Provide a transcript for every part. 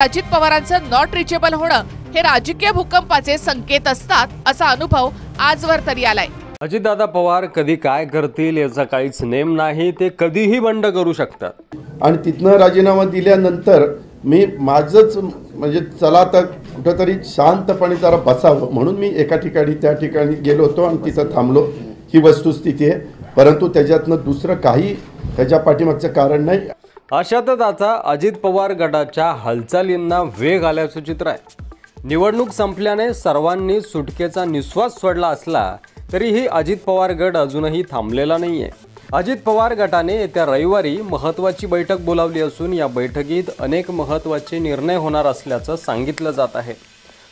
अजित पवारांचं not reachable होणं हे राजकीय भूकंपाचे संकेत असतात असा अनुभव आजवर तरी आलाय। अजितदादा पवार कधी काय करतील याचा काहीच नेम नाही, ते कधीही बंड करू शकतात। आणि तिथनं राजीनामा दिल्यानंतर मी माझंच म्हणजे चला तर कुठेतरी शांतपणे जरा बसावं म्हणून मी एका ठिकाणी त्या ठिकाणी गेलो होतो आणि तिथं थांबलो। ही वस्तुस्थिती आहे, परंतु त्याच्यातनं दुसरं काही त्याच्या पाठीमागचं कारण नाही। अशातच आता अजित पवार गटाच्या हालचालींना वेग आल्याचं चित्र आहे। निवडणूक संपल्याने सर्वांनी सुटकेचा निश्वास सोडला असला तरीही अजित पवार गट अजूनही थांबलेला नाहीये। अजित पवार गटाने येत्या रविवारी महत्त्वाची बैठक बोलावली असून या बैठकीत अनेक महत्त्वाचे निर्णय होणार असल्याचं सांगितलं जात आहे।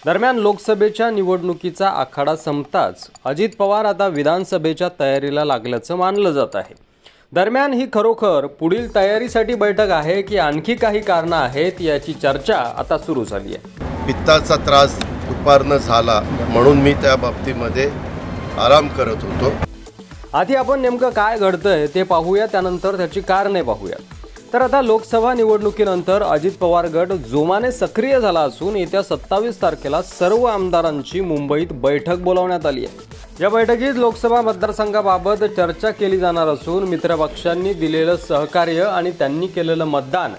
दरम्यान लोकसभेच्या निवडणुकीचा आखाडा संपताच अजित पवार आता विधानसभेच्या तयारीला लागल्याचं मानलं जात आहे। दरम्यान ही खरोखर पुढील तयारीसाठी बैठक आहे की आणखी काही कारणं आहेत याची चर्चा आता सुरू झाली आहे। पित्ताचा त्रास दुपारनं झाला म्हणून मी त्या बाबतीमध्ये आराम करत होतो। आधी आपण नेमकं काय घडतंय ते पाहूया, त्यानंतर त्याची कारणे पाहूया। तर आता लोकसभा निवडणुकीनंतर अजित पवार गट जोमाने सक्रिय झाला असून येत्या 27 तारखेला सर्व आमदारांची मुंबईत बैठक बोलावण्यात आली आहे। या बैठकीत लोकसभा मतदारसंघाबाबत चर्चा केली जाणार असून मित्रपक्षांनी दिलेलं सहकार्य आणि त्यांनी केलेलं मतदान,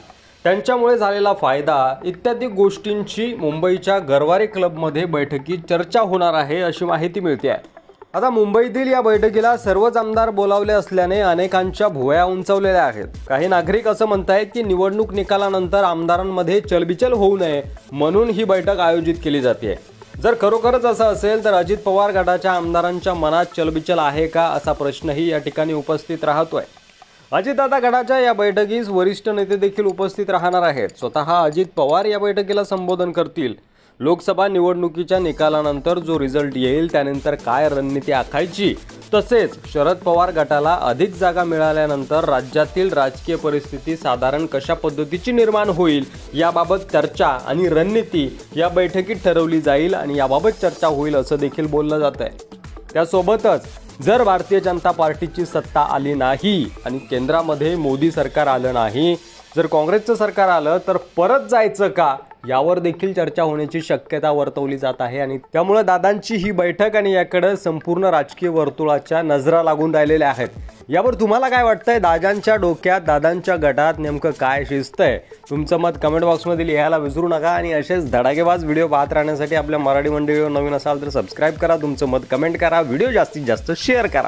त्यांच्यामुळे झालेला फायदा इत्यादी गोष्टींची मुंबईच्या गरवारे क्लबमध्ये बैठकीत चर्चा होणार आहे अशी माहिती मिळते आहे। आता मुंबईतील या बैठकीला सर्वच आमदार बोलावले असल्याने अनेकांच्या भुवया उंचावलेल्या आहेत। काही नागरिक असं म्हणतायत की निवडणूक निकालानंतर आमदारांमध्ये चलबिचल होऊ नये म्हणून ही बैठक आयोजित केली जाते। जर खरोखरच असं असेल तर अजित पवार गटाच्या आमदारांच्या मनात चलबिचल आहे का असा प्रश्नही या ठिकाणी उपस्थित राहतोय। अजितदादा गटाच्या या बैठकीस वरिष्ठ नेते देखील उपस्थित राहणार आहेत। स्वतः अजित पवार या बैठकीला संबोधन करतील। लोकसभा निवडणुकीच्या निकालानंतर जो रिझल्ट येईल त्यानंतर काय रणनीती आखायची, तसेच शरद पवार गटाला अधिक जागा मिळाल्यानंतर राज्यातील राजकीय परिस्थिती साधारण कशा पद्धतीची निर्माण होईल याबाबत चर्चा आणि रणनीती या बैठकीत ठरवली जाईल आणि याबाबत चर्चा होईल असं देखील बोललं जात आहे। त्यासोबतच जर भारतीय जनता पार्टीची सत्ता आली नाही आणि केंद्रामध्ये मोदी सरकार आलं नाही, जर काँग्रेसचं सरकार आलं तर परत जायचं का यावर देखील चर्चा होण्याची शक्यता वर्तवली जात आहे। आणि त्यामुळे दादांची ही बैठक आणि याकडे संपूर्ण राजकीय वर्तुळाच्या नजरा लागून राहिलेल्या आहेत। यावर तुम्हाला काय वाटतंय? दादांच्या डोक्यात, दादांच्या गटात नेमकं काय शिजतंय? तुमचं मत कमेंट बॉक्समध्ये लिहायला विसरू नका आणि असेच धडाकेबाज व्हिडिओ पाहत राहण्यासाठी आपल्या मराठी मंडळीवर नवीन असाल तर सबस्क्राईब करा, तुमचं मत कमेंट करा, व्हिडिओ जास्तीत जास्त शेअर करा।